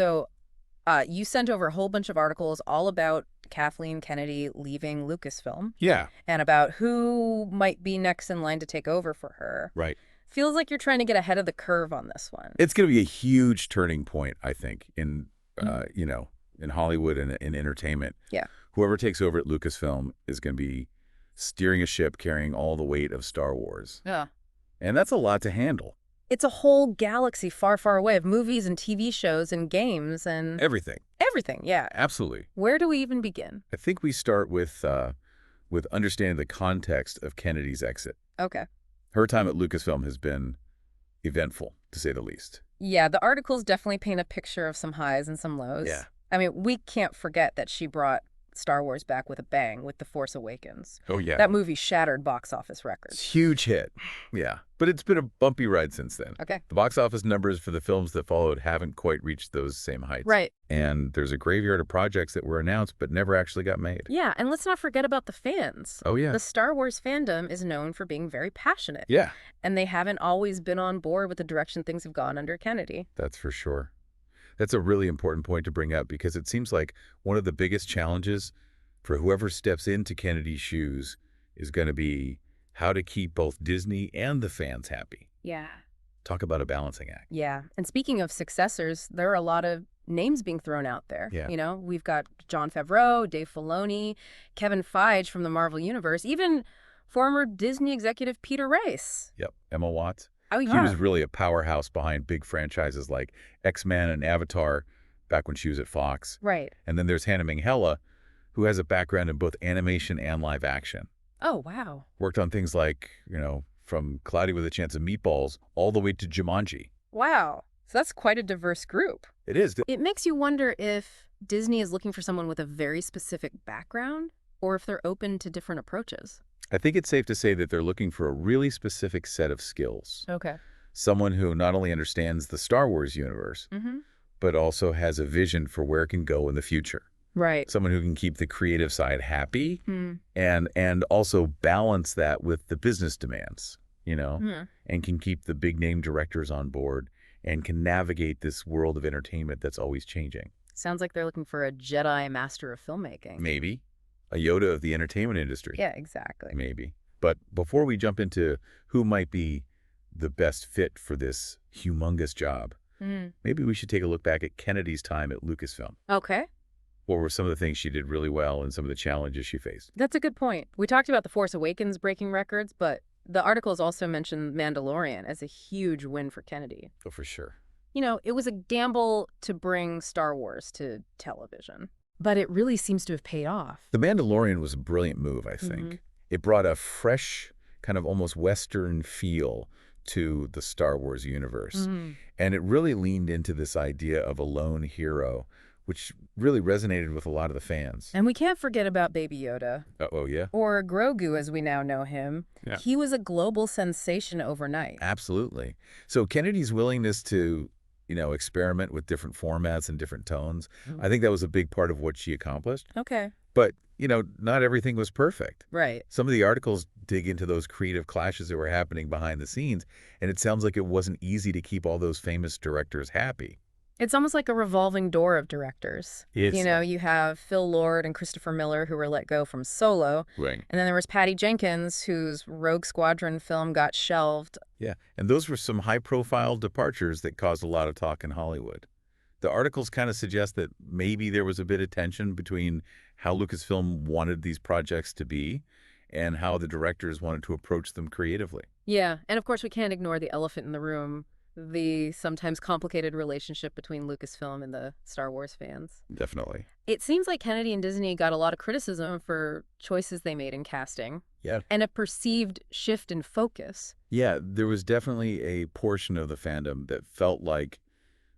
So you sent over a whole bunch of articles all about Kathleen Kennedy leaving Lucasfilm Yeah, and about who might be next in line to take over for her. right. Feels like you're trying to get ahead of the curve on this one. It's going to be a huge turning point, I think, in Mm. in Hollywood and in entertainment. Yeah. Whoever takes over at Lucasfilm is going to be steering a ship carrying all the weight of Star Wars. Yeah. And that's a lot to handle. It's a whole galaxy far, far away of movies and TV shows and games and Everything. everything. Yeah. Absolutely. Where do we even begin? I think we start with understanding the context of Kennedy's exit. Okay. Her time at Lucasfilm has been eventful, to say the least. Yeah, the articles definitely paint a picture of some highs and some lows. Yeah. I mean, we can't forget that she brought Star Wars back with a bang with The Force Awakens. Oh, yeah. That movie shattered box office records. It's a huge hit. Yeah. But it's been a bumpy ride since then. Okay. The box office numbers for the films that followed haven't quite reached those same heights. Right. And there's a graveyard of projects that were announced but never actually got made. Yeah, and let's not forget about the fans. Oh, yeah. The Star Wars fandom is known for being very passionate. Yeah, And they haven't always been on board with the direction things have gone under Kennedy. that's for sure. That's a really important point to bring up because it seems like one of the biggest challenges for whoever steps into Kennedy's shoes is going to be how to keep both Disney and the fans happy. Yeah. Talk about a balancing act. Yeah. And speaking of successors, there are a lot of names being thrown out there. Yeah. You know, we've got Jon Favreau, Dave Filoni, Kevin Feige from the Marvel Universe, even former Disney executive Peter Race. Yep. Emma Watts. Oh, She yeah. was really a powerhouse behind big franchises like X-Men and Avatar back when she was at Fox. Right. And then there's Hannah Minghella, who has a background in both animation and live action. Oh, wow. Worked on things like, from Cloudy with a Chance of Meatballs all the way to Jumanji. Wow. So that's quite a diverse group. It is. It makes you wonder if Disney is looking for someone with a very specific background or if they're open to different approaches. I think it's safe to say that they're looking for a really specific set of skills. Okay. Someone who not only understands the Star Wars universe, Mm-hmm. but also has a vision for where it can go in the future. Right. Someone who can keep the creative side happy Hmm. and also balance that with the business demands, Hmm. and can keep the big name directors on board and can navigate this world of entertainment that's always changing. Sounds like they're looking for a Jedi master of filmmaking. Maybe a Yoda of the entertainment industry. Yeah, exactly. Maybe. But before we jump into who might be the best fit for this humongous job, Mm. maybe we should take a look back at Kennedy's time at Lucasfilm. Okay. What were some of the things she did really well and some of the challenges she faced? That's a good point. We talked about The Force Awakens breaking records, but the articles also mentioned Mandalorian as a huge win for Kennedy. Oh, for sure. You know, it was a gamble to bring Star Wars to television, but it really seems to have paid off. The Mandalorian was a brilliant move, I think. Mhm. It brought a fresh, kind of almost Western feel to the Star Wars universe. Mhm. And it really leaned into this idea of a lone hero, which really resonated with a lot of the fans. And we can't forget about Baby Yoda, Oh, yeah? or Grogu as we now know him. Yeah. He was a global sensation overnight. Absolutely. So Kennedy's willingness to, experiment with different formats and different tones, I think that was a big part of what she accomplished. Okay. But, not everything was perfect. Right. Some of the articles dig into those creative clashes that were happening behind the scenes, and it sounds like it wasn't easy to keep all those famous directors happy. It's almost like a revolving door of directors. It's- You know, you have Phil Lord and Christopher Miller who were let go from Solo. Right. And then there was Patty Jenkins, whose Rogue Squadron film got shelved. Yeah, and those were some high-profile departures that caused a lot of talk in Hollywood. The articles kind of suggest that maybe there was a bit of tension between how Lucasfilm wanted these projects to be and how the directors wanted to approach them creatively. Yeah, and of course we can't ignore the elephant in the room, the sometimes complicated relationship between Lucasfilm and the Star Wars fans. Definitely. It seems like Kennedy and Disney got a lot of criticism for choices they made in casting. Yeah. And a perceived shift in focus. Yeah, there was definitely a portion of the fandom that felt like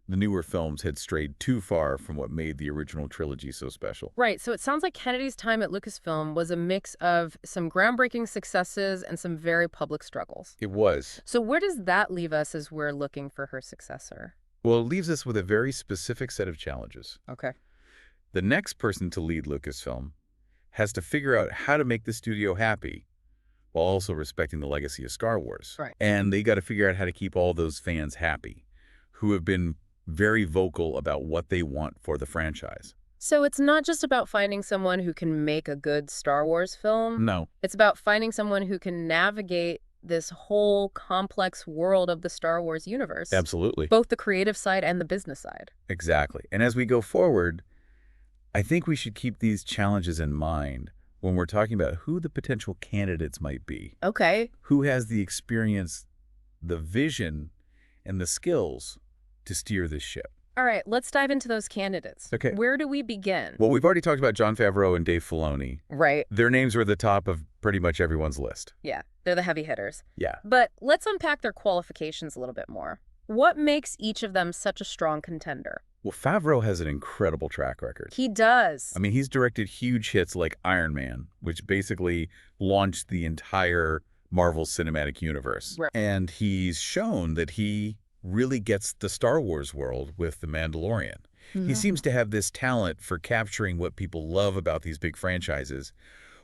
the newer films had strayed too far from what made the original trilogy so special. Right, so it sounds like Kennedy's time at Lucasfilm was a mix of some groundbreaking successes and some very public struggles. It was. So where does that leave us as we're looking for her successor? Well, it leaves us with a very specific set of challenges. Okay. The next person to lead Lucasfilm has to figure out how to make the studio happy while also respecting the legacy of Star Wars. Right. And they got to figure out how to keep all those fans happy who have been very vocal about what they want for the franchise. So it's not just about finding someone who can make a good Star Wars film. No. It's about finding someone who can navigate this whole complex world of the Star Wars universe. Absolutely. Both the creative side and the business side. Exactly. And as we go forward, I think we should keep these challenges in mind when we're talking about who the potential candidates might be. Okay. Who has the experience, the vision, and the skills to steer this ship. All right, let's dive into those candidates. Okay. Where do we begin? Well, we've already talked about Jon Favreau and Dave Filoni. Right. Their names are at the top of pretty much everyone's list. Yeah, they're the heavy hitters. Yeah. But let's unpack their qualifications a little bit more. What makes each of them such a strong contender? Well, Favreau has an incredible track record. He does. I mean, he's directed huge hits like Iron Man, which basically launched the entire Marvel Cinematic Universe. Right. And he's shown that he really gets the Star Wars world with The Mandalorian. He seems to have this talent for capturing what people love about these big franchises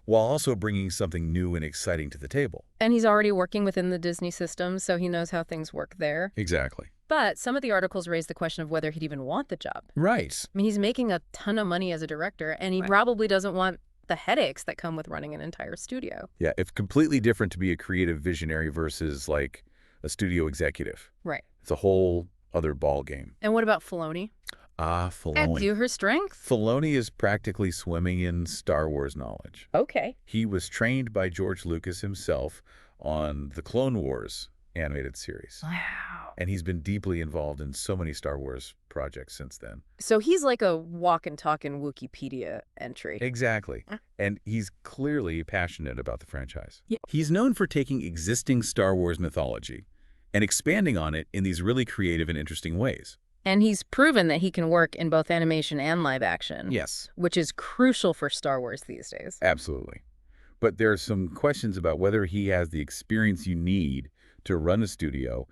while also bringing something new and exciting to the table. And he's already working within the Disney system, so he knows how things work there. Exactly. But some of the articles raise the question of whether he'd even want the job. Right. I mean, he's making a ton of money as a director, and he probably doesn't want the headaches that come with running an entire studio. Yeah, it's completely different to be a creative visionary versus like a studio executive. Right. It's a whole other ball game. And what about Filoni? Filoni. Add to her strength. Filoni is practically swimming in Star Wars knowledge. Okay. He was trained by George Lucas himself on the Clone Wars animated series. Wow. And he's been deeply involved in so many Star Wars projects since then. So he's like a walk and talk in Wikipedia entry. Exactly. And he's clearly passionate about the franchise. Yeah. He's known for taking existing Star Wars mythology and expanding on it in these really creative and interesting ways. And he's proven that he can work in both animation and live action. Yes. Which is crucial for Star Wars these days. Absolutely. But there are some questions about whether he has the experience you need to run a studio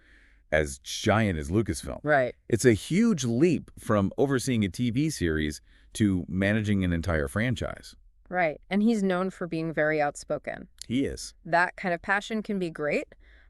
as giant as Lucasfilm. Right. It's a huge leap from overseeing a TV series to managing an entire franchise. Right. And he's known for being very outspoken. He is. That kind of passion can be great,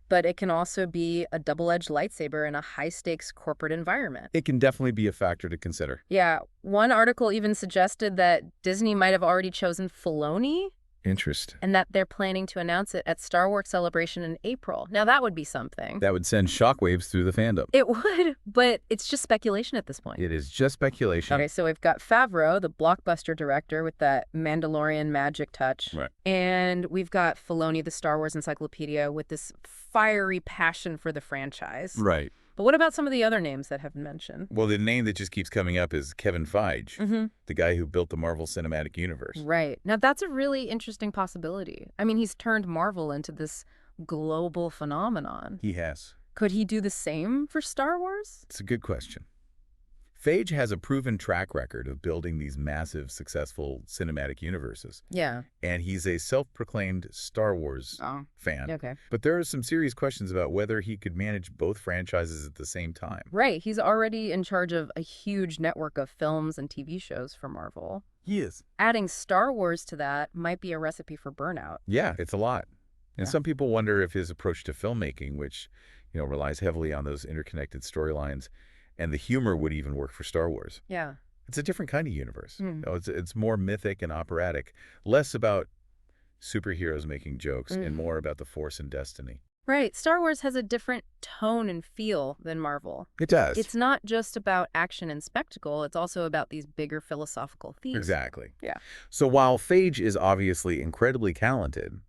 but it can also be a double-edged lightsaber in a high-stakes corporate environment. It can definitely be a factor to consider. Yeah. One article even suggested that Disney might have already chosen Filoni Interesting. and that they're planning to announce it at Star Wars Celebration in April. Now, that would be something. That would send shockwaves through the fandom. It would, but it's just speculation at this point. It is just speculation. Okay, so we've got Favreau, the blockbuster director with that Mandalorian magic touch. Right. And we've got Filoni, the Star Wars encyclopedia, with this fiery passion for the franchise. Right. But what about some of the other names that have been mentioned? Well, the name that just keeps coming up is Kevin Feige, the guy who built the Marvel Cinematic Universe. Right. Now, that's a really interesting possibility. I mean, he's turned Marvel into this global phenomenon. He has. Could he do the same for Star Wars? It's a good question. Feige has a proven track record of building these massive, successful cinematic universes. Yeah. And he's a self-proclaimed Star Wars fan. Okay. But there are some serious questions about whether he could manage both franchises at the same time. Right. He's already in charge of a huge network of films and TV shows for Marvel. He is. Adding Star Wars to that might be a recipe for burnout. Yeah, it's a lot. And Yeah. some people wonder if his approach to filmmaking, which, relies heavily on those interconnected storylines, and the humor would even work for Star Wars. Yeah. It's a different kind of universe. It's more mythic and operatic, less about superheroes making jokes and more about the Force and destiny. Right. Star Wars has a different tone and feel than Marvel. It does. It's not just about action and spectacle. It's also about these bigger philosophical themes. Exactly. Yeah. So while Feige is obviously incredibly talented,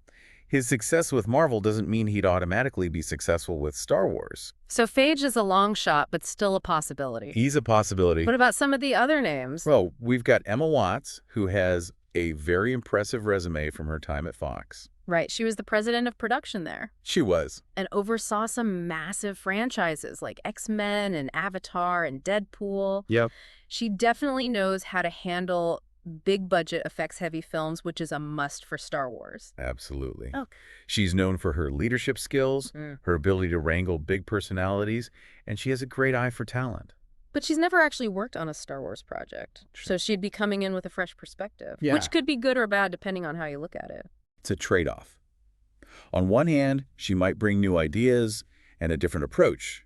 his success with Marvel doesn't mean he'd automatically be successful with Star Wars. So Phage is a long shot, but still a possibility. He's a possibility. What about some of the other names? Well, we've got Emma Watts, who has a very impressive resume from her time at Fox. Right. She was the president of production there She was. and oversaw some massive franchises like X-Men and Avatar and Deadpool. Yep. She definitely knows how to handle big budget effects heavy films, which is a must for Star Wars. Absolutely. Oh. She's known for her leadership skills, her ability to wrangle big personalities, and she has a great eye for talent. But she's never actually worked on a Star Wars project. So she'd be coming in with a fresh perspective, Yeah. which could be good or bad depending on how you look at it. It's a trade-off. On one hand, she might bring new ideas and a different approach.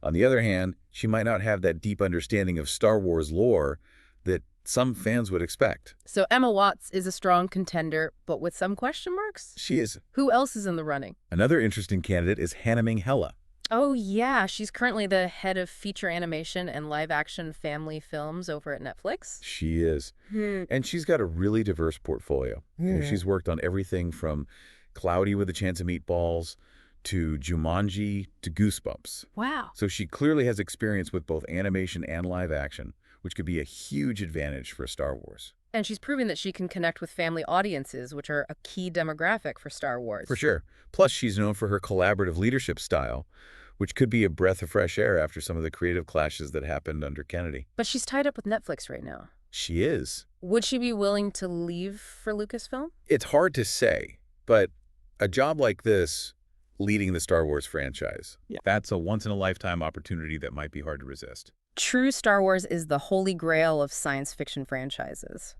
On the other hand, she might not have that deep understanding of Star Wars lore that some fans would expect. So Emma Watts is a strong contender, but with some question marks? She is. Who else is in the running? Another interesting candidate is Hannah Hella. Oh, yeah. She's currently the head of feature animation and live-action family films over at Netflix. She is. And she's got a really diverse portfolio. She's worked on everything from Cloudy with a Chance of Meatballs to Jumanji to Goosebumps. Wow. So she clearly has experience with both animation and live action, which could be a huge advantage for Star Wars. And she's proven that she can connect with family audiences, which are a key demographic for Star Wars. For sure. Plus, she's known for her collaborative leadership style, which could be a breath of fresh air after some of the creative clashes that happened under Kennedy. But she's tied up with Netflix right now. She is. Would she be willing to leave for Lucasfilm? It's hard to say, but a job like this, leading the Star Wars franchise, that's a once-in-a-lifetime opportunity that might be hard to resist. True, Star Wars is the holy grail of science fiction franchises.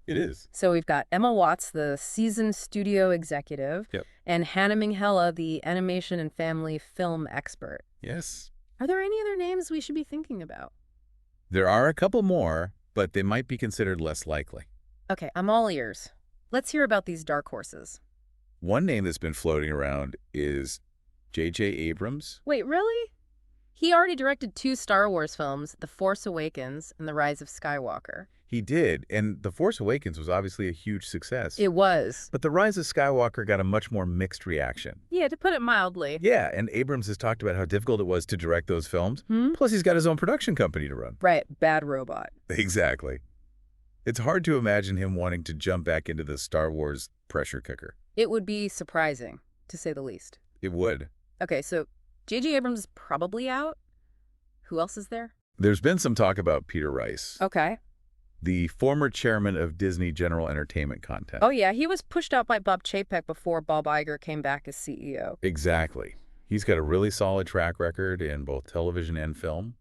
It is. So we've got Emma Watts, the seasoned studio executive, and Hannah Hella, the animation and family film expert. Yes. Are there any other names we should be thinking about? There are a couple more, but they might be considered less likely. Okay, I'm all ears. Let's hear about these dark horses. One name that's been floating around is J.J. Abrams. Wait, really? He already directed 2 Star Wars films, The Force Awakens and The Rise of Skywalker. He did, and The Force Awakens was obviously a huge success. It was. But The Rise of Skywalker got a much more mixed reaction. Yeah, to put it mildly. Yeah, and Abrams has talked about how difficult it was to direct those films. Plus, he's got his own production company to run. Right, bad robot. Exactly. It's hard to imagine him wanting to jump back into the Star Wars pressure cooker. It would be surprising, to say the least. It would. Okay, so J.J. Abrams is probably out. Who else is there? There's been some talk about Peter Rice. Okay. The former chairman of Disney General Entertainment Content. Oh, yeah. He was pushed out by Bob Chapek before Bob Iger came back as CEO. Exactly. He's got a really solid track record in both television and film.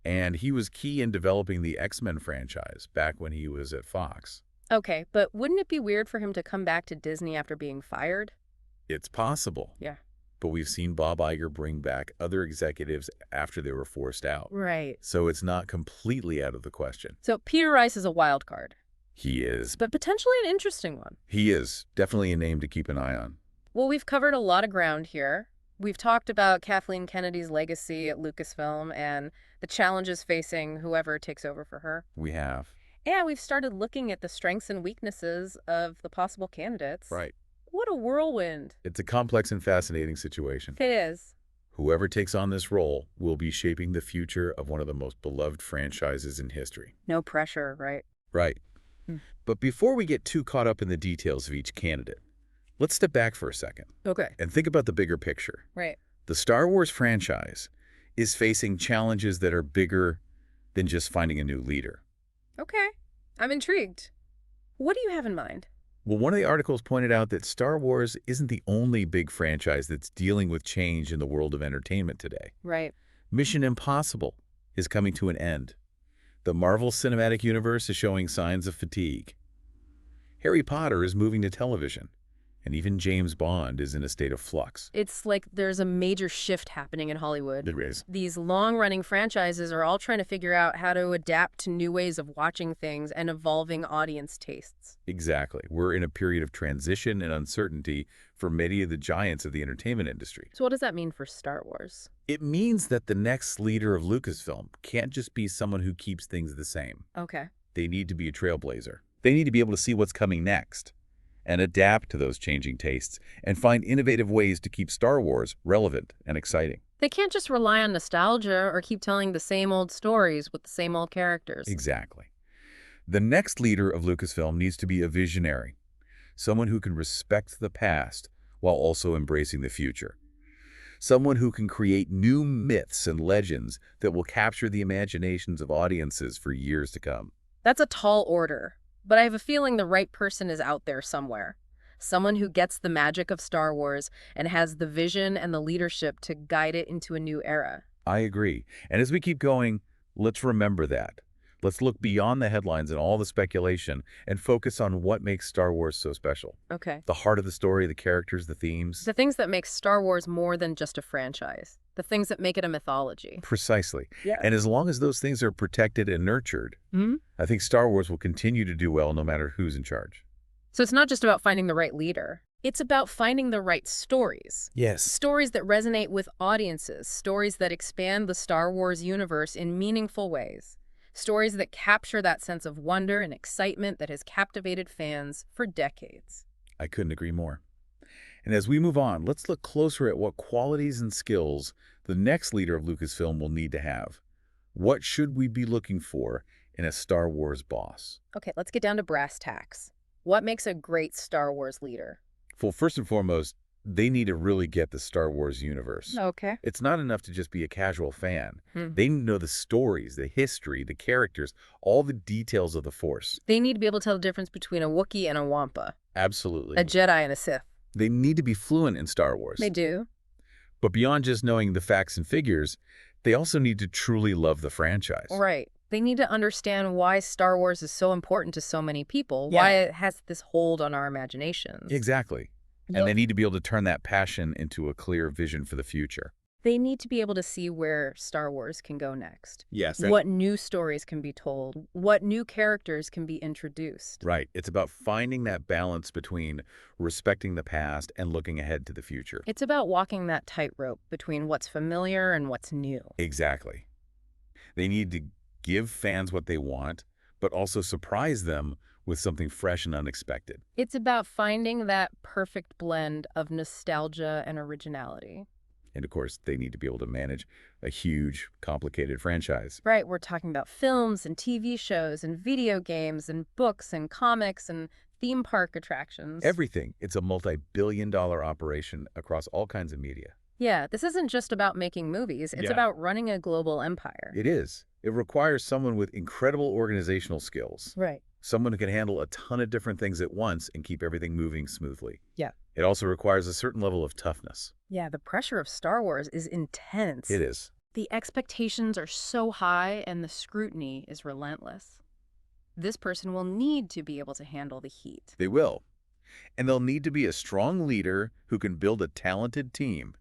And he was key in developing the X-Men franchise back when he was at Fox. Okay, but wouldn't it be weird for him to come back to Disney after being fired? It's possible. Yeah. But we've seen Bob Iger bring back other executives after they were forced out. Right. So it's not completely out of the question. So Peter Rice is a wild card. He is. But potentially an interesting one. He is. Definitely a name to keep an eye on. Well, we've covered a lot of ground here. We've talked about Kathleen Kennedy's legacy at Lucasfilm and the challenges facing whoever takes over for her. We have. And we've started looking at the strengths and weaknesses of the possible candidates. Right. What a whirlwind. It's a complex and fascinating situation. It is. Whoever takes on this role will be shaping the future of one of the most beloved franchises in history. No pressure, right? Right. But before we get too caught up in the details of each candidate, let's step back for a second. Okay. And think about the bigger picture. Right. The Star Wars franchise is facing challenges that are bigger than just finding a new leader. Okay. I'm intrigued. What do you have in mind? Well, one of the articles pointed out that Star Wars isn't the only big franchise that's dealing with change in the world of entertainment today. Right. Mission Impossible is coming to an end. The Marvel Cinematic Universe is showing signs of fatigue. Harry Potter is moving to television. And even James Bond is in a state of flux. It's like there's a major shift happening in Hollywood. There is. These long-running franchises are all trying to figure out how to adapt to new ways of watching things and evolving audience tastes. Exactly. We're in a period of transition and uncertainty for many of the giants of the entertainment industry. So what does that mean for Star Wars? It means that the next leader of Lucasfilm can't just be someone who keeps things the same. Okay. They need to be a trailblazer. They need to be able to see what's coming next and adapt to those changing tastes and find innovative ways to keep Star Wars relevant and exciting. They can't just rely on nostalgia or keep telling the same old stories with the same old characters. Exactly. The next leader of Lucasfilm needs to be a visionary, someone who can respect the past while also embracing the future. Someone who can create new myths and legends that will capture the imaginations of audiences for years to come. That's a tall order. But I have a feeling the right person is out there somewhere. Someone who gets the magic of Star Wars and has the vision and the leadership to guide it into a new era. I agree. And as we keep going, let's remember that. Let's look beyond the headlines and all the speculation and focus on what makes Star Wars so special. Okay. The heart of the story, the characters, the themes. The things that make Star Wars more than just a franchise. the things that make it a mythology. Precisely. Yeah. And as long as those things are protected and nurtured, I think Star Wars will continue to do well no matter who's in charge. So it's not just about finding the right leader. It's about finding the right stories. Yes. Stories that resonate with audiences, stories that expand the Star Wars universe in meaningful ways, stories that capture that sense of wonder and excitement that has captivated fans for decades. I couldn't agree more. And as we move on, let's look closer at what qualities and skills the next leader of Lucasfilm will need to have. What should we be looking for in a Star Wars boss? Okay, let's get down to brass tacks. What makes a great Star Wars leader? Well, first and foremost, they need to really get the Star Wars universe. Okay. It's not enough to just be a casual fan. They need to know the stories, the history, the characters, all the details of the Force. They need to be able to tell the difference between a Wookiee and a Wampa, Absolutely. a Jedi and a Sith. They need to be fluent in Star Wars. They do. But beyond just knowing the facts and figures, they also need to truly love the franchise. Right. They need to understand why Star Wars is so important to so many people, Yeah. why it has this hold on our imaginations. Exactly. Yep. And they need to be able to turn that passion into a clear vision for the future. They need to be able to see where Star Wars can go next. Yes. What new stories can be told, what new characters can be introduced. Right. It's about finding that balance between respecting the past and looking ahead to the future. It's about walking that tightrope between what's familiar and what's new. Exactly. They need to give fans what they want, but also surprise them with something fresh and unexpected. It's about finding that perfect blend of nostalgia and originality. And of course, they need to be able to manage a huge, complicated franchise. Right, we're talking about films and TV shows and video games and books and comics and theme park attractions. Everything. It's a multi-billion-dollar operation across all kinds of media. Yeah, this isn't just about making movies. It's about running a global empire. It is. It requires someone with incredible organizational skills. Right. Someone who can handle a ton of different things at once and keep everything moving smoothly. Yeah. It also requires a certain level of toughness. Yeah, the pressure of Star Wars is intense. It is. The expectations are so high and the scrutiny is relentless. This person will need to be able to handle the heat. They will. And they'll need to be a strong leader who can build a talented team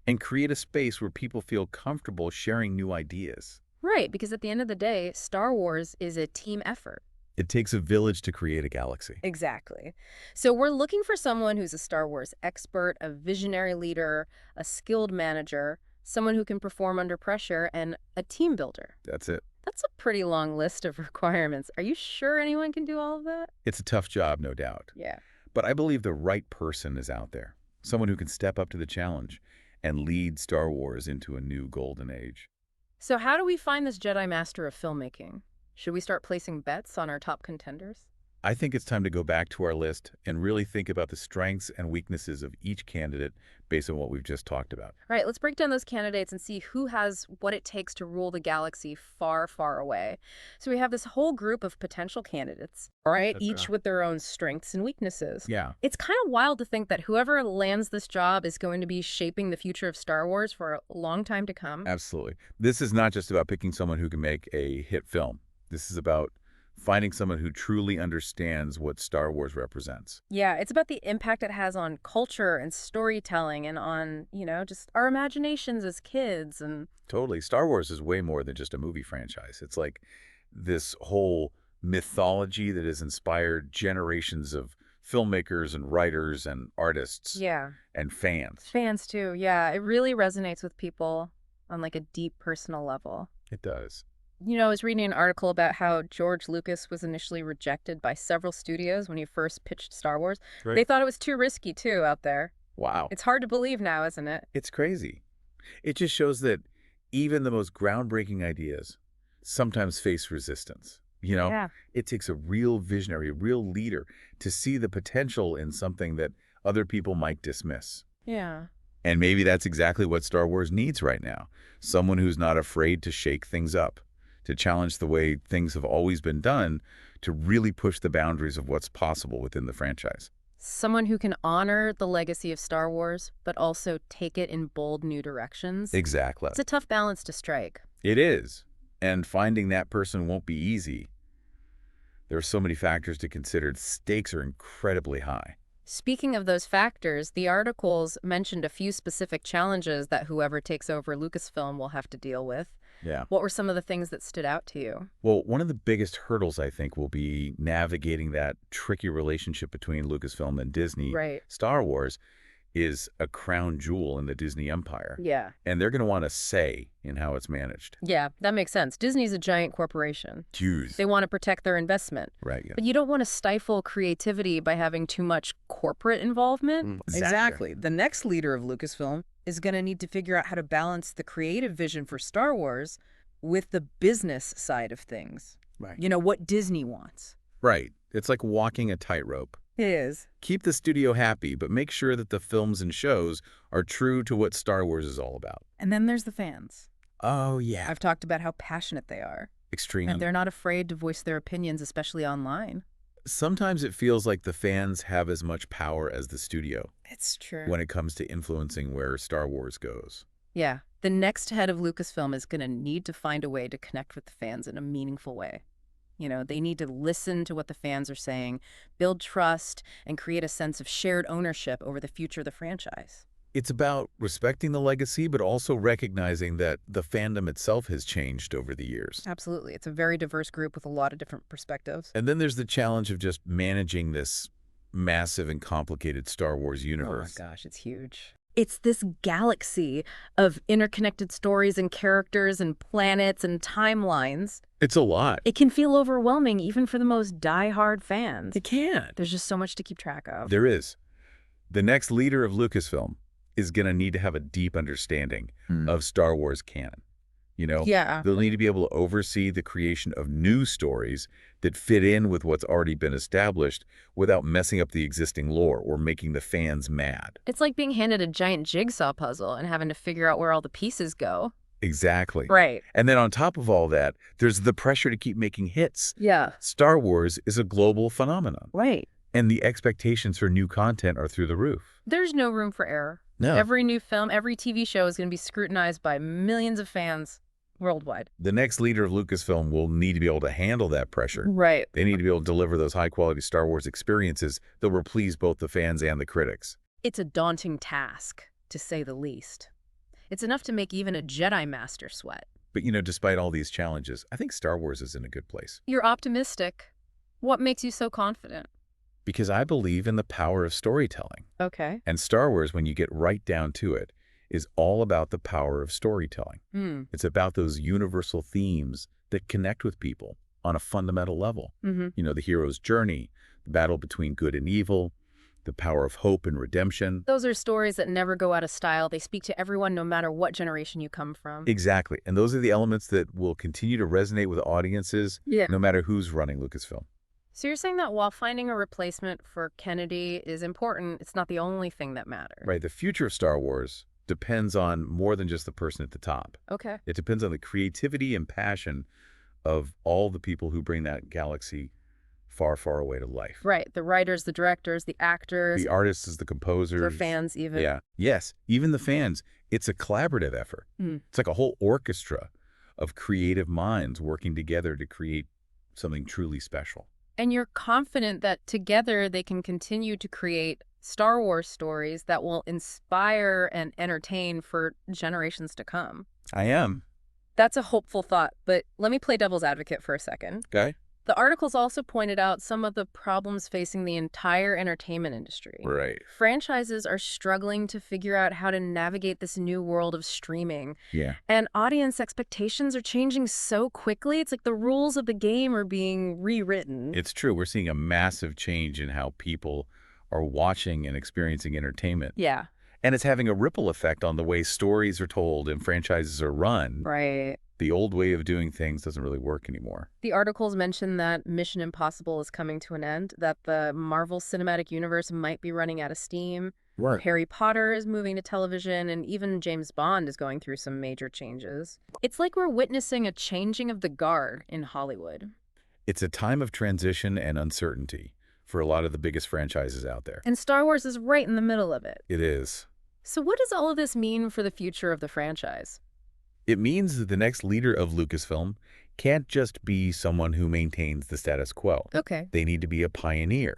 and create a space where people feel comfortable sharing new ideas. Right, because at the end of the day, Star Wars is a team effort. It takes a village to create a galaxy. Exactly. So we're looking for someone who's a Star Wars expert, a visionary leader, a skilled manager, someone who can perform under pressure, and a team builder. That's it. That's a pretty long list of requirements. Are you sure anyone can do all of that? It's a tough job, no doubt. Yeah. But I believe the right person is out there. Someone who can step up to the challenge and lead Star Wars into a new golden age. So how do we find this Jedi Master of filmmaking? Should we start placing bets on our top contenders? I think it's time to go back to our list and really think about the strengths and weaknesses of each candidate based on what we've just talked about. All right, let's break down those candidates and see who has what it takes to rule the galaxy far, far away. So we have this whole group of potential candidates, all right, each with their own strengths and weaknesses. Yeah. It's kind of wild to think that whoever lands this job is going to be shaping the future of Star Wars for a long time to come. Absolutely. This is not just about picking someone who can make a hit film. This is about finding someone who truly understands what Star Wars represents. Yeah, it's about the impact it has on culture and storytelling and on, just our imaginations as kids. And Totally. Star Wars is way more than just a movie franchise. It's like this whole mythology that has inspired generations of filmmakers and writers and artists and fans. Fans too, yeah. It really resonates with people on like a deep personal level. It does. I was reading an article about how George Lucas was initially rejected by several studios when he first pitched Star Wars. Right. They thought it was too risky, too, out there. Wow. It's hard to believe now, isn't it? It's crazy. It just shows that even the most groundbreaking ideas sometimes face resistance. Yeah. It takes a real visionary, a real leader to see the potential in something that other people might dismiss. Yeah. And maybe that's exactly what Star Wars needs right now. Someone who's not afraid to shake things up, to challenge the way things have always been done, to really push the boundaries of what's possible within the franchise. Someone who can honor the legacy of Star Wars, but also take it in bold new directions. Exactly. It's a tough balance to strike. It is. And finding that person won't be easy. There are so many factors to consider. Stakes are incredibly high. Speaking of those factors, the articles mentioned a few specific challenges that whoever takes over Lucasfilm will have to deal with. Yeah. What were some of the things that stood out to you? Well, one of the biggest hurdles, I think, will be navigating that tricky relationship between Lucasfilm and Disney. Right. Star Wars is a crown jewel in the Disney empire, Yeah. and they're going to want a say in how it's managed. Yeah, that makes sense. Disney's a giant corporation. Huge. They want to protect their investment. Right. Yeah. But you don't want to stifle creativity by having too much corporate involvement. Exactly. The next leader of Lucasfilm is going to need to figure out how to balance the creative vision for Star Wars with the business side of things. Right. You know, what Disney wants. Right. It's like walking a tightrope. It is. Keep the studio happy, but make sure that the films and shows are true to what Star Wars is all about. And then there's the fans. Oh, yeah. I've talked about how passionate they are. Extreme. And they're not afraid to voice their opinions, especially online. Sometimes it feels like the fans have as much power as the studio It's true. when it comes to influencing where Star Wars goes. Yeah, the next head of Lucasfilm is going to need to find a way to connect with the fans in a meaningful way. You know, they need to listen to what the fans are saying, build trust, and create a sense of shared ownership over the future of the franchise. It's about respecting the legacy, but also recognizing that the fandom itself has changed over the years. Absolutely. It's a very diverse group with a lot of different perspectives. And then there's the challenge of just managing this massive and complicated Star Wars universe. Oh my gosh, it's huge. It's this galaxy of interconnected stories and characters and planets and timelines. It's a lot. It can feel overwhelming even for the most die-hard fans. It can. There's just so much to keep track of. There is. The next leader of Lucasfilm is going to need to have a deep understanding of Star Wars canon. You know, Yeah. they'll need to be able to oversee the creation of new stories that fit in with what's already been established without messing up the existing lore or making the fans mad. It's like being handed a giant jigsaw puzzle and having to figure out where all the pieces go. Exactly. Right. And then on top of all that, there's the pressure to keep making hits. Yeah. Star Wars is a global phenomenon, Right. and the expectations for new content are through the roof. There's no room for error. No. Every new film, every TV show is going to be scrutinized by millions of fans worldwide. The next leader of Lucasfilm will need to be able to handle that pressure. Right. They need to be able to deliver those high-quality Star Wars experiences that will please both the fans and the critics. It's a daunting task, to say the least. It's enough to make even a Jedi Master sweat. But, you know, despite all these challenges, I think Star Wars is in a good place. You're optimistic. What makes you so confident? Because I believe in the power of storytelling. Okay. And Star Wars, when you get right down to it, is all about the power of storytelling. It's about those universal themes that connect with people on a fundamental level. You know, the hero's journey, the battle between good and evil, the power of hope and redemption. Those are stories that never go out of style. They speak to everyone no matter what generation you come from. Exactly. And those are the elements that will continue to resonate with audiences no matter who's running Lucasfilm. So you're saying that while finding a replacement for Kennedy is important, it's not the only thing that matters. Right. The future of Star Wars depends on more than just the person at the top. Okay. It depends on the creativity and passion of all the people who bring that galaxy far, far away to life. Right. The writers, the directors, the actors, The artists, the composers. their fans even. Yeah. Yes. Even the fans. It's a collaborative effort. It's like a whole orchestra of creative minds working together to create something truly special. And you're confident that together they can continue to create Star Wars stories that will inspire and entertain for generations to come. I am. That's a hopeful thought, but let me play devil's advocate for a second. Okay. The articles also pointed out some of the problems facing the entire entertainment industry. Right. Franchises are struggling to figure out how to navigate this new world of streaming. Yeah. And audience expectations are changing so quickly. It's like the rules of the game are being rewritten. It's true. We're seeing a massive change in how people are watching and experiencing entertainment. Yeah. And it's having a ripple effect on the way stories are told and franchises are run. Right. The old way of doing things doesn't really work anymore. The articles mention that Mission Impossible is coming to an end, that the Marvel Cinematic Universe might be running out of steam. Right. Harry Potter is moving to television, and even James Bond is going through some major changes. It's like we're witnessing a changing of the guard in Hollywood. It's a time of transition and uncertainty for a lot of the biggest franchises out there. And Star Wars is right in the middle of it. It is. So what does all of this mean for the future of the franchise? It means that the next leader of Lucasfilm can't just be someone who maintains the status quo. Okay. They need to be a pioneer,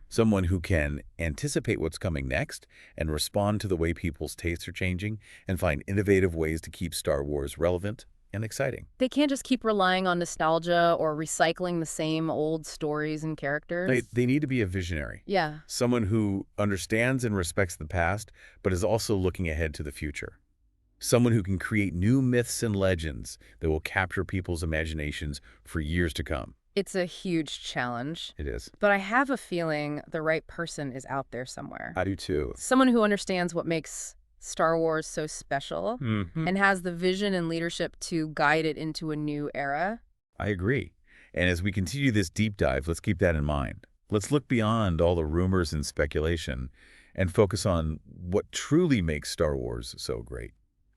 Someone who can anticipate what's coming next and respond to the way people's tastes are changing and find innovative ways to keep Star Wars relevant and exciting. They can't just keep relying on nostalgia or recycling the same old stories and characters. They need to be a visionary. Yeah. Someone who understands and respects the past, but is also looking ahead to the future. Someone who can create new myths and legends that will capture people's imaginations for years to come. It's a huge challenge, It is. but I have a feeling the right person is out there somewhere. I do too. Someone who understands what makes Star Wars so special and has the vision and leadership to guide it into a new era. I agree. And as we continue this deep dive, let's keep that in mind. Let's look beyond all the rumors and speculation and focus on what truly makes Star Wars so great.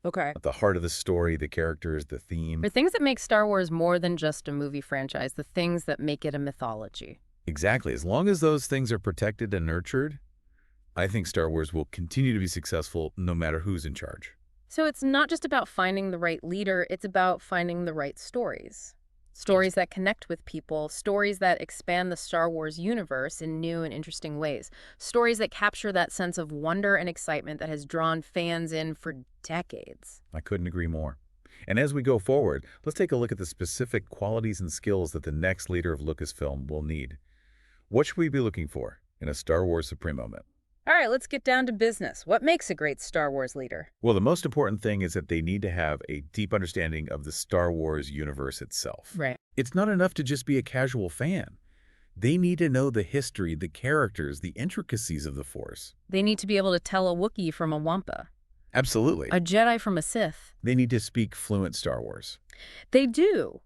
Okay. At the heart of the story, the characters, the theme. The things that make Star Wars more than just a movie franchise, the things that make it a mythology. Exactly. As long as those things are protected and nurtured, I think Star Wars will continue to be successful no matter who's in charge. So it's not just about finding the right leader, it's about finding the right stories. Stories that connect with people, stories that expand the Star Wars universe in new and interesting ways. Stories that capture that sense of wonder and excitement that has drawn fans in for decades. I couldn't agree more. And as we go forward, let's take a look at the specific qualities and skills that the next leader of Lucasfilm will need. What should we be looking for in a Star Wars Supreme moment? All right, let's get down to business. What makes a great Star Wars leader? Well, the most important thing is that they need to have a deep understanding of the Star Wars universe itself. Right. It's not enough to just be a casual fan. They need to know the history, the characters, the intricacies of the Force. They need to be able to tell a Wookiee from a Wampa, Absolutely. a Jedi from a Sith. They need to speak fluent Star Wars. They do.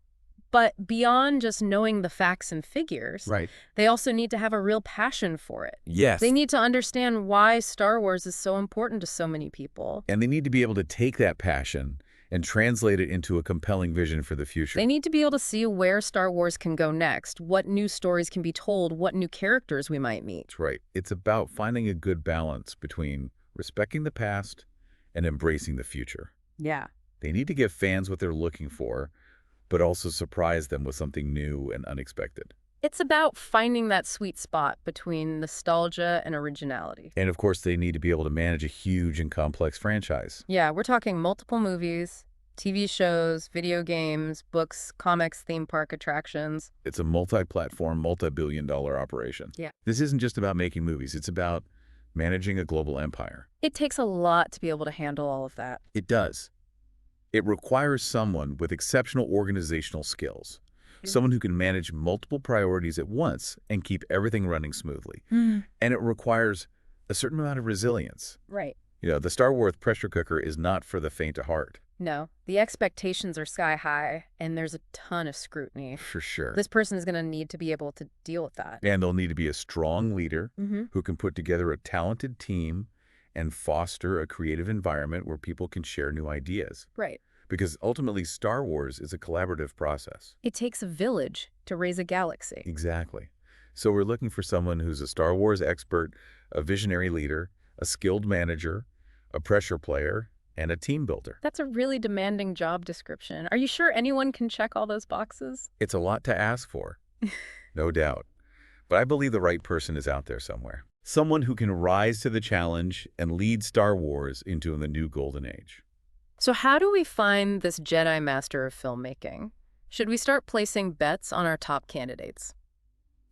But beyond just knowing the facts and figures, Right. they also need to have a real passion for it. Yes. They need to understand why Star Wars is so important to so many people. And they need to be able to take that passion and translate it into a compelling vision for the future. They need to be able to see where Star Wars can go next, what new stories can be told, what new characters we might meet. That's right. It's about finding a good balance between respecting the past and embracing the future. Yeah. They need to give fans what they're looking for, but also surprise them with something new and unexpected. It's about finding that sweet spot between nostalgia and originality. And of course, they need to be able to manage a huge and complex franchise. Yeah, we're talking multiple movies, TV shows, video games, books, comics, theme park attractions. It's a multi-platform, multi-billion-dollar operation. Yeah. This isn't just about making movies. It's about managing a global empire. It takes a lot to be able to handle all of that. It does. It requires someone with exceptional organizational skills, someone who can manage multiple priorities at once and keep everything running smoothly. And it requires a certain amount of resilience. Right. You know, the Star Wars pressure cooker is not for the faint of heart. No, the expectations are sky high, and there's a ton of scrutiny. For sure. This person is going to need to be able to deal with that. And they'll need to be a strong leader Mm-hmm. who can put together a talented team and foster a creative environment where people can share new ideas. Right. Because ultimately, Star Wars is a collaborative process. It takes a village to raise a galaxy. Exactly. So we're looking for someone who's a Star Wars expert, a visionary leader, a skilled manager, a pressure player, and a team builder. That's a really demanding job description. Are you sure anyone can check all those boxes? It's a lot to ask for, no doubt. But I believe the right person is out there somewhere. Someone who can rise to the challenge and lead Star Wars into the new golden age. So how do we find this Jedi master of filmmaking? Should we start placing bets on our top candidates?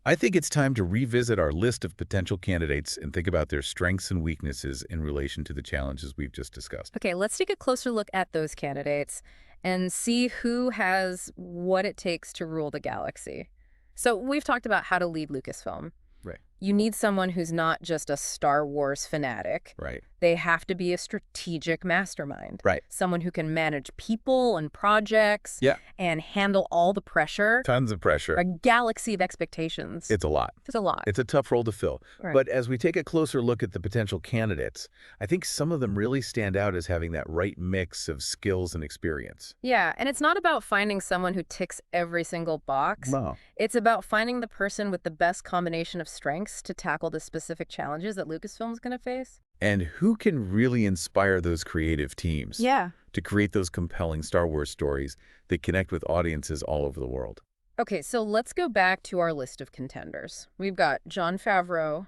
I think it's time to revisit our list of potential candidates and think about their strengths and weaknesses in relation to the challenges we've just discussed. Okay, let's take a closer look at those candidates and see who has what it takes to rule the galaxy. So we've talked about how to lead Lucasfilm. Right. You need someone who's not just a Star Wars fanatic. Right. They have to be a strategic mastermind. Right. Someone who can manage people and projects Yeah. and handle all the pressure. Tons of pressure. A galaxy of expectations. It's a lot. It's a lot. It's a tough role to fill. Right. But as we take a closer look at the potential candidates, I think some of them really stand out as having that right mix of skills and experience. Yeah, and it's not about finding someone who ticks every single box. No. It's about finding the person with the best combination of strengths to tackle the specific challenges that Lucasfilm's going to face. And who can really inspire those creative teams to create those compelling Star Wars stories that connect with audiences all over the world? Okay, so let's go back to our list of contenders. We've got Jon Favreau,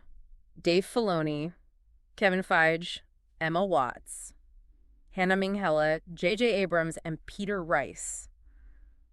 Dave Filoni, Kevin Feige, Emma Watts, Hannah Minghella, J.J. Abrams, and Peter Rice.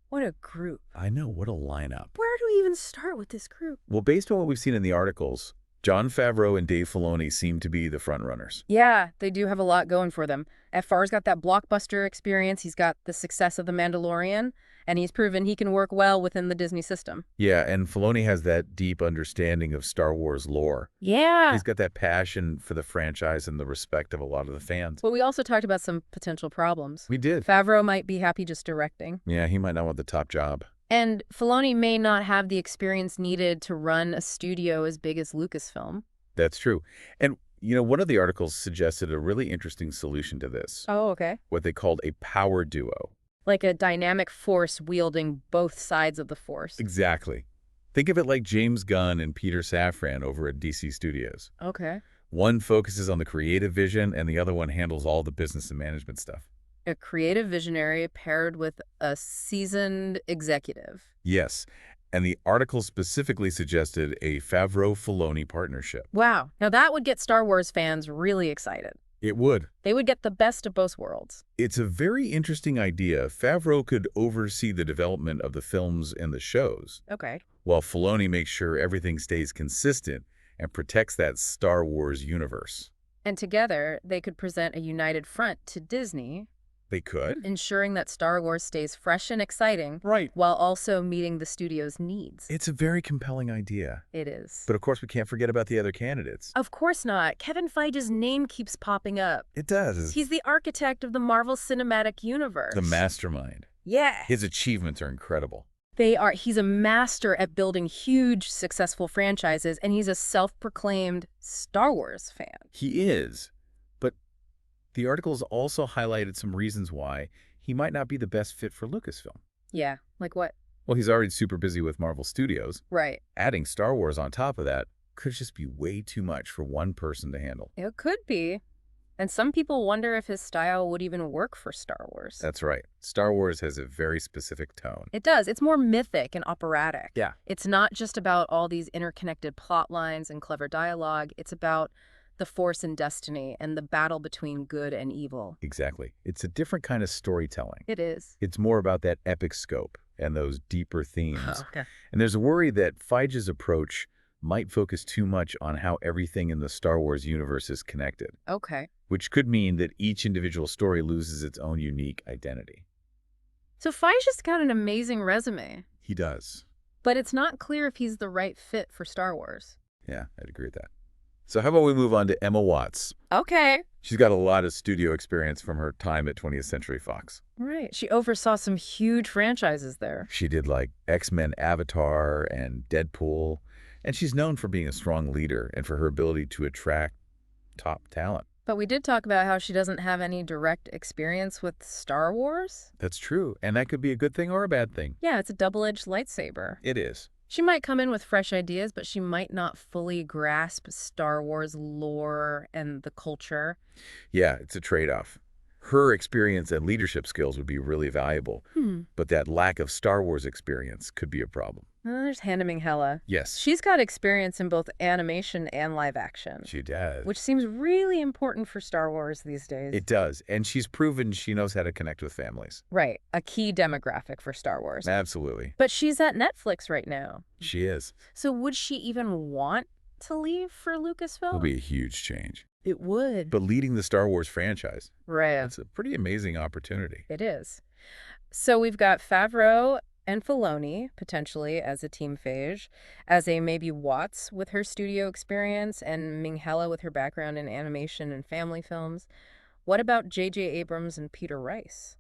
What a group. I know, what a lineup. Where do we even start with this group? Well, based on what we've seen in the articles, Jon Favreau and Dave Filoni seem to be the frontrunners. Yeah, they do have a lot going for them. FR's got that blockbuster experience, he's got the success of The Mandalorian, and he's proven he can work well within the Disney system. Yeah, and Filoni has that deep understanding of Star Wars lore. Yeah. He's got that passion for the franchise and the respect of a lot of the fans. But we also talked about some potential problems. We did. Favreau might be happy just directing. Yeah, he might not want the top job. And Filoni may not have the experience needed to run a studio as big as Lucasfilm. That's true. And, one of the articles suggested a really interesting solution to this, Oh, okay. what they called a power duo. Like a dynamic force wielding both sides of the force. Exactly. Think of it like James Gunn and Peter Safran over at DC Studios. Okay. One focuses on the creative vision, and the other one handles all the business and management stuff. A creative visionary paired with a seasoned executive. Yes, and the article specifically suggested a Favreau-Filoni partnership. Wow. Now that would get Star Wars fans really excited. It would. They would get the best of both worlds. It's a very interesting idea. Favreau could oversee the development of the films and the shows, Okay. while Filoni makes sure everything stays consistent and protects that Star Wars universe. And together, they could present a united front to Disney, They could? ensuring that Star Wars stays fresh and exciting, Right. while also meeting the studio's needs. It's a very compelling idea. It is. But of course, we can't forget about the other candidates. Of course not. Kevin Feige's name keeps popping up. It does. He's the architect of the Marvel Cinematic Universe. The mastermind. Yeah. His achievements are incredible. They are. He's a master at building huge, successful franchises, and he's a self-proclaimed Star Wars fan. He is. But the articles also highlighted some reasons why he might not be the best fit for Lucasfilm. Yeah. Like what? Well, he's already super busy with Marvel Studios. Right. Adding Star Wars on top of that could just be way too much for one person to handle. It could be. And some people wonder if his style would even work for Star Wars. That's right. Star Wars has a very specific tone. It does. It's more mythic and operatic. Yeah. It's not just about all these interconnected plot lines and clever dialogue. It's about the Force and destiny and the battle between good and evil. Exactly. It's a different kind of storytelling. It is. It's more about that epic scope and those deeper themes. Okay. And there's a worry that Feige's approach might focus too much on how everything in the Star Wars universe is connected, Okay. which could mean that each individual story loses its own unique identity. So Feige's got an amazing resume, He does. but it's not clear if he's the right fit for Star Wars. Yeah, I'd agree with that. So how about we move on to Emma Watts? Okay. She's got a lot of studio experience from her time at 20th Century Fox. Right. She oversaw some huge franchises there. She did like X-Men Avatar and Deadpool, and she's known for being a strong leader and for her ability to attract top talent. But we did talk about how she doesn't have any direct experience with Star Wars. That's true, and that could be a good thing or a bad thing. Yeah, it's a double-edged lightsaber. It is. She might come in with fresh ideas, but she might not fully grasp Star Wars lore and the culture. Yeah, it's a trade-off. Her experience and leadership skills would be really valuable, but that lack of Star Wars experience could be a problem. There's Hannah Minghella. Yes, She's got experience in both animation and live action, she does. which seems really important for Star Wars these days. It does, and she's proven she knows how to connect with families. Right, a key demographic for Star Wars. Absolutely. But she's at Netflix right now. She is. So would she even want to leave for Lucasfilm? It'll be a huge change. It would. But leading the Star Wars franchise, Right. that's a pretty amazing opportunity. It is. So we've got Favreau and Filoni, potentially, as a team Phage, as a maybe Watts with her studio experience, and Minghella with her background in animation and family films. What about J.J. Abrams and Peter Rice?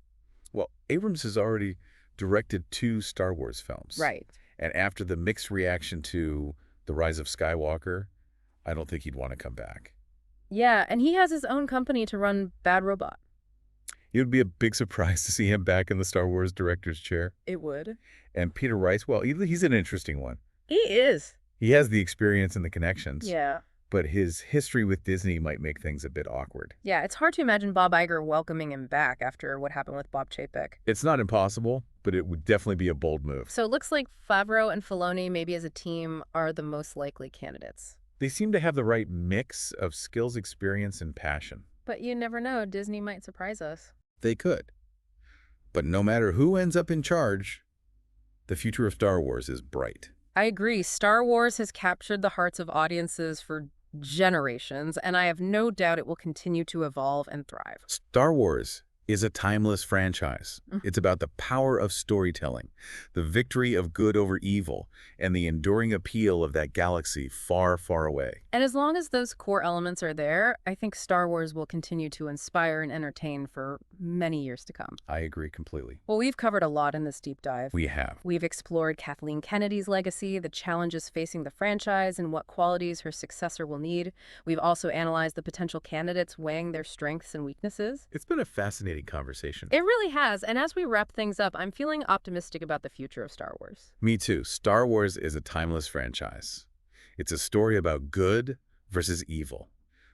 Well, Abrams has already directed 2 Star Wars films. Right. And after the mixed reaction to The Rise of Skywalker, I don't think he'd want to come back. Yeah, and he has his own company to run Bad Robot. It would be a big surprise to see him back in the Star Wars director's chair. It would. And Peter Rice, well, he's an interesting one. He is. He has the experience and the connections. Yeah. but his history with Disney might make things a bit awkward. Yeah, it's hard to imagine Bob Iger welcoming him back after what happened with Bob Chapek. It's not impossible, but it would definitely be a bold move. So it looks like Favreau and Filoni, maybe as a team, are the most likely candidates. They seem to have the right mix of skills, experience, and passion. But you never know, Disney might surprise us. They could. But no matter who ends up in charge, the future of Star Wars is bright. I agree. Star Wars has captured the hearts of audiences for generations, and I have no doubt it will continue to evolve and thrive. Star Wars is a timeless franchise. It's about the power of storytelling, the victory of good over evil, and the enduring appeal of that galaxy far, far away. And as long as those core elements are there, I think Star Wars will continue to inspire and entertain for many years to come. I agree completely. Well, we've covered a lot in this deep dive. We have. We've explored Kathleen Kennedy's legacy, the challenges facing the franchise, and what qualities her successor will need. We've also analyzed the potential candidates, weighing their strengths and weaknesses. It's been a fascinating conversation. It really has, and as we wrap things up, I'm feeling optimistic about the future of Star Wars. Me too. Star Wars is a timeless franchise. It's a story about good versus evil,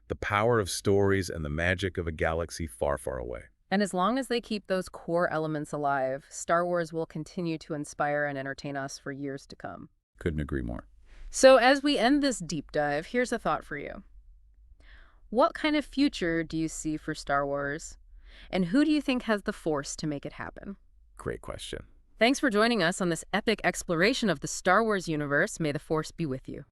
the power of stories and the magic of a galaxy far, far away. And as long as they keep those core elements alive, Star Wars will continue to inspire and entertain us for years to come. Couldn't agree more. So as we end this deep dive, here's a thought for you. What kind of future do you see for Star Wars? And who do you think has the force to make it happen? Great question. Thanks for joining us on this epic exploration of the Star Wars universe. May the Force be with you.